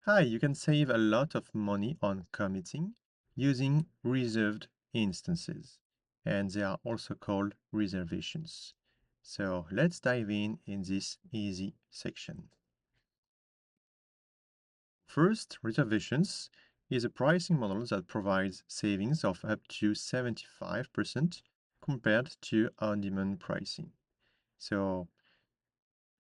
Hi, you can save a lot of money on committing using reserved instances, and they are also called reservations. So let's dive in this easy section. First, reservations is a pricing model that provides savings of up to 75% compared to on-demand pricing. So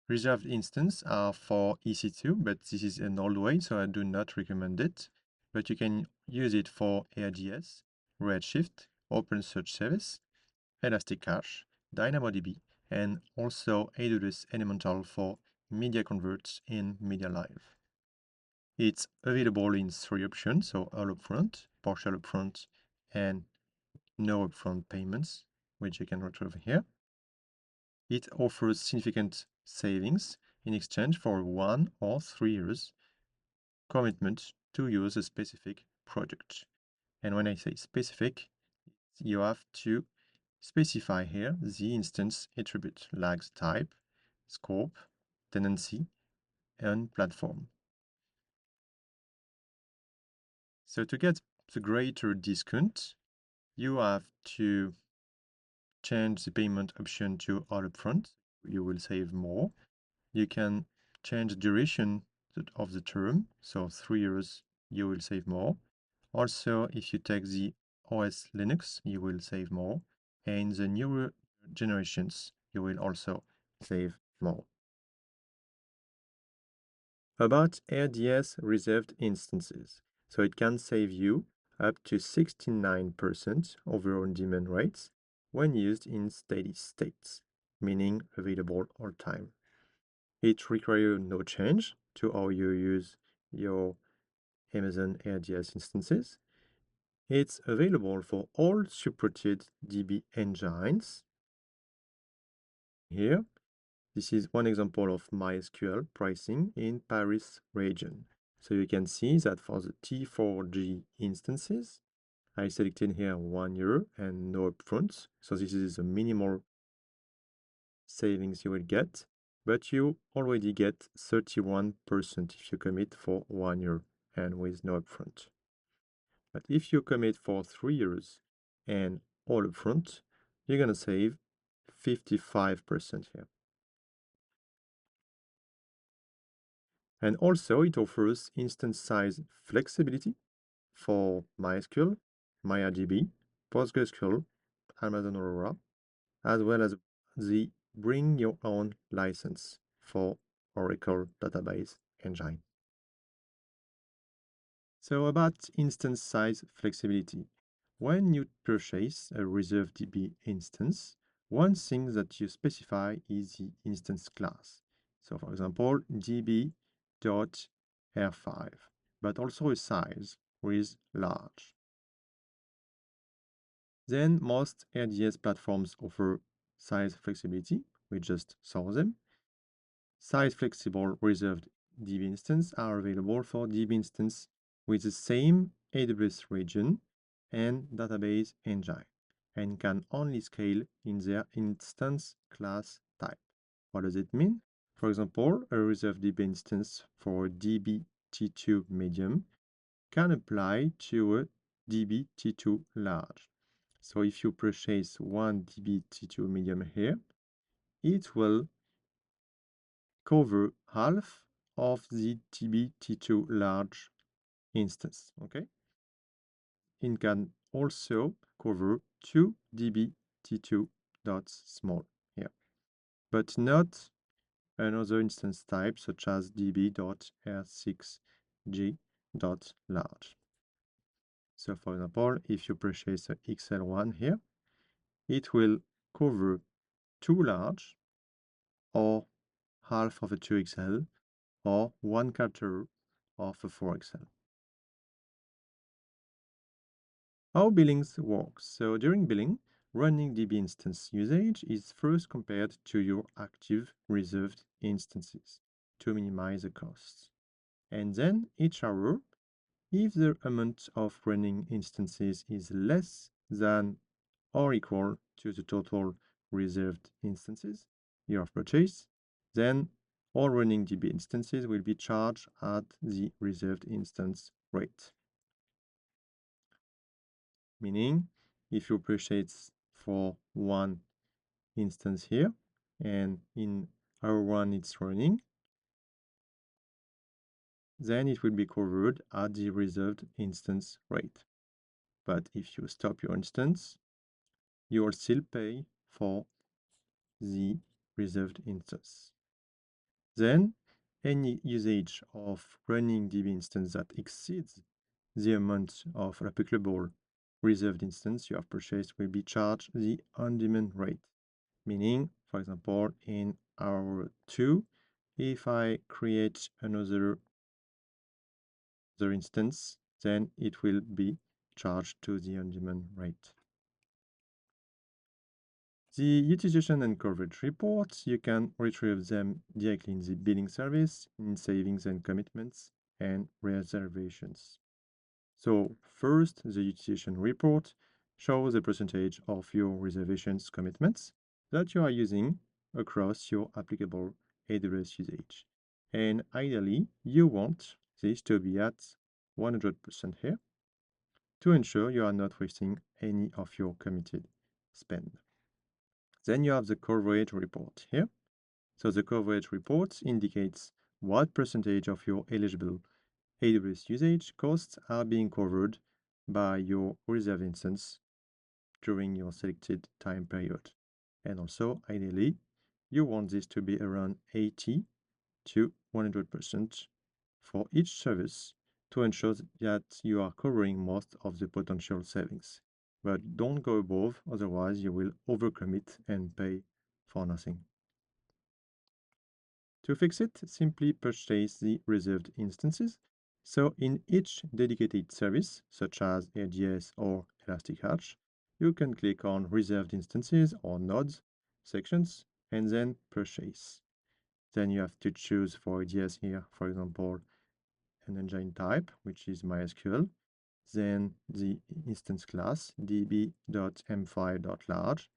reserved instances are for EC2, but this is an old way, so I do not recommend it. But you can use it for ARDS, Redshift, OpenSearch Service, Elasticache, DynamoDB, and also AWS Elemental for media converts in MediaLive. It's available in three options, so all upfront, partial upfront, and no upfront payments, which you can retrieve here. It offers significant savings in exchange for 1 or 3 years commitment to use a specific project. And when I say specific, you have to specify here the instance attribute like type, scope, tenancy, and platform. So to get the greater discount, you have to change the payment option to all upfront. You will save more. You can change the duration of the term. So 3 years, you will save more. Also, if you take the OS Linux, you will save more. And the newer generations, you will also save more. About RDS reserved instances. So it can save you up to 69% over on-demand rates when used in steady states, meaning available all time. It requires no change to how you use your Amazon RDS instances. It's available for all supported DB engines. Here, this is one example of MySQL pricing in Paris region. So you can see that for the T4G instances, I selected here 1 year and no upfront. So this is the minimal savings you will get, but you already get 31% if you commit for 1 year and with no upfront. But if you commit for 3 years and all upfront, you're going to save 55% here. And also it offers instance size flexibility for MySQL, MariaDB, PostgreSQL, Amazon Aurora, as well as the bring your own license for Oracle database engine. So about instance size flexibility. When you purchase a reserved DB instance, one thing that you specify is the instance class. So for example, db.r5, but also a size with large. Then most RDS platforms offer size flexibility. We just saw them. Size flexible reserved DB instances are available for DB instance with the same AWS region and database engine and can only scale in their instance class type. What does it mean? For example, a reserved DB instance for DB T2 medium can apply to a DB T2 large. So if you purchase one DB T2 medium here, it will cover half of the DB T2 large instance, okay? It can also cover 2 dB T2 dots small here, but not another instance type such as db.r6g.large. So for example, if you purchase a XL1 here, it will cover 2 large or half of a 2XL or 1/4 of a 4XL. How billings works. So during billing, running DB instance usage is first compared to your active reserved instances to minimize the costs. And then each hour, if the amount of running instances is less than or equal to the total reserved instances you have purchased, then All running DB instances will be charged at the reserved instance rate. Meaning, if you purchase for one instance here, and in our one it's running, then it will be covered at the reserved instance rate. But if you stop your instance, you will still pay for the reserved instance. Then, any usage of running DB instance that exceeds the amount of applicable reserved instance you have purchased will be charged the on-demand rate. Meaning, for example, in hour 2, if I create another instance, then it will be charged to the on-demand rate. The utilization and coverage reports, you can retrieve them directly in the billing service, in savings and commitments, and reservations. So first, the utilization report shows the percentage of your reservations commitments that you are using across your applicable AWS usage. And ideally, you want this to be at 100% here to ensure you are not wasting any of your committed spend. Then you have the coverage report here. So the coverage report indicates what percentage of your eligible AWS usage costs are being covered by your reserve instance during your selected time period. And also, ideally, you want this to be around 80 to 100% for each service to ensure that you are covering most of the potential savings. But don't go above, otherwise you will overcommit and pay for nothing. To fix it, simply purchase the reserved instances. So in each dedicated service, such as AGS or Elasticsearch, you can click on reserved instances or nodes sections and then purchase. Then you have to choose for AGS here, for example, an engine type, which is MySQL, then the instance class db.m5.large.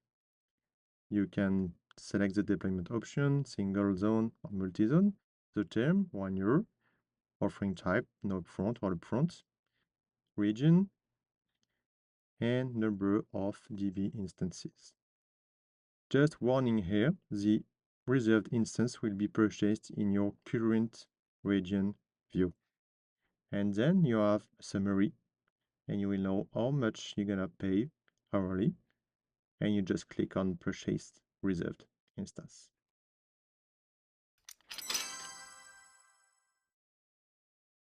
You can select the deployment option, single zone or multi-zone, the term, 1 year, offering type, no upfront or upfront, region, and number of DB instances. Just warning here, the reserved instance will be purchased in your current region view. And then you have a summary, and you will know how much you're gonna pay hourly, and you just click on purchased reserved instance.